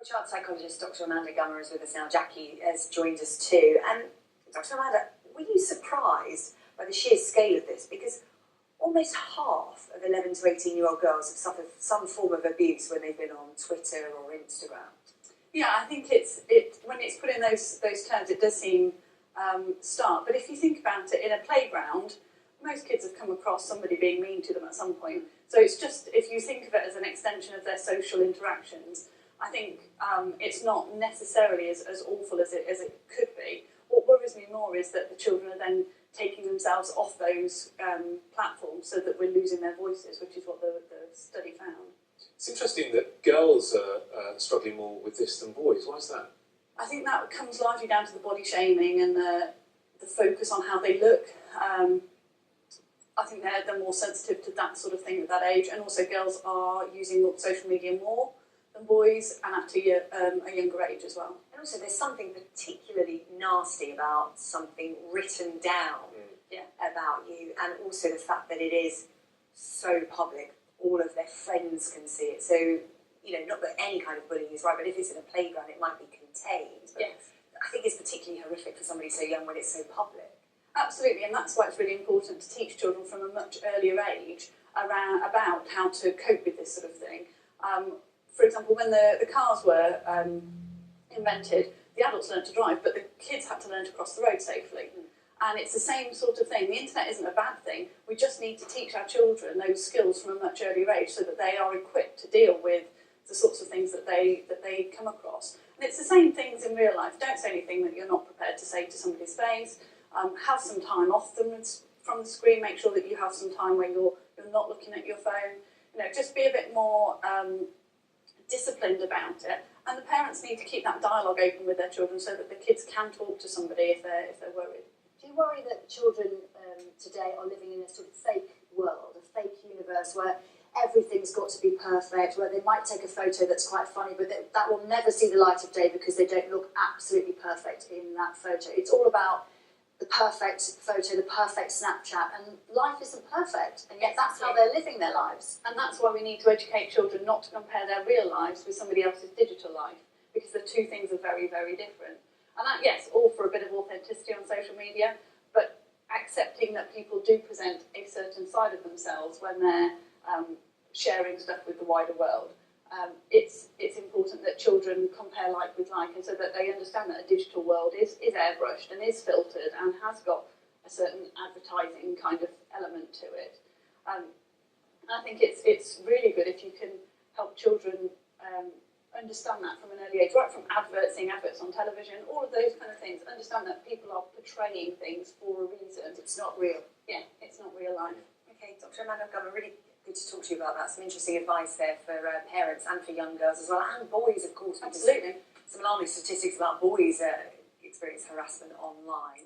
Child psychologist Dr. Amanda Gummer is with us now. Jackie has joined us too. And Dr. Amanda, were you surprised by the sheer scale of this? Because almost half of 11 to 18-year-old girls have suffered some form of abuse when they've been on Twitter or Instagram. Yeah, I think when it's put in those terms, it does seem stark. But if you think about it, in a playground, most kids have come across somebody being mean to them at some point. So it's just, if you think of it as an extension of their social interactions, I think it's not necessarily as awful as it could be. What worries me more is that the children are then taking themselves off those platforms so that we're losing their voices, which is what the study found. It's interesting that girls are struggling more with this than boys. Why is that? I think that comes largely down to the body shaming and the focus on how they look. I think they're more sensitive to that sort of thing at that age, and also girls are using social media more than boys, and at a younger age as well. And also there's something particularly nasty about something written down about you, and also the fact that it is so public. All of their friends can see it. So, you know, not that any kind of bullying is right, but if it's in a playground, it might be contained. But yes. I think it's particularly horrific for somebody so young when it's so public. Absolutely, and that's why it's really important to teach children from a much earlier age about how to cope with this sort of thing. For example, when the cars were invented, the adults learned to drive, but the kids had to learn to cross the road safely. And it's the same sort of thing. The internet isn't a bad thing. We just need to teach our children those skills from a much earlier age so that they are equipped to deal with the sorts of things that they come across. And it's the same things in real life. Don't say anything that you're not prepared to say to somebody's face. Have some time off them from the screen. Make sure that you have some time where you're not looking at your phone. You know, just be a bit more disciplined about it. And the parents need to keep that dialogue open with their children so that the kids can talk to somebody if they're worried. Do you worry that children today are living in a sort of fake world, a fake universe where everything's got to be perfect, where they might take a photo that's quite funny, but that will never see the light of day because they don't look absolutely perfect in that photo? It's all about the perfect photo, the perfect Snapchat, and life isn't perfect, and yet that's how they're living their lives. And that's why we need to educate children not to compare their real lives with somebody else's digital life, because the two things are very, very different. And that, yes, all for a bit of authenticity on social media, but accepting that people do present a certain side of themselves when they're sharing stuff with the wider world. It's important that children compare like with like, and so that they understand that a digital world is airbrushed and is filtered and has got a certain advertising kind of element to it. And I think it's really good if you can help children understand that from an early age, right from adverts, seeing adverts on television, all of those kind of things. Understand that people are portraying things for a reason. It's not real. Yeah, it's not real life. Okay, Dr. Amanda Gummer, really good to talk to you about that. Some interesting advice there for parents and for young girls as well, and boys, of course. Absolutely. Some alarming statistics about boys experience harassment online.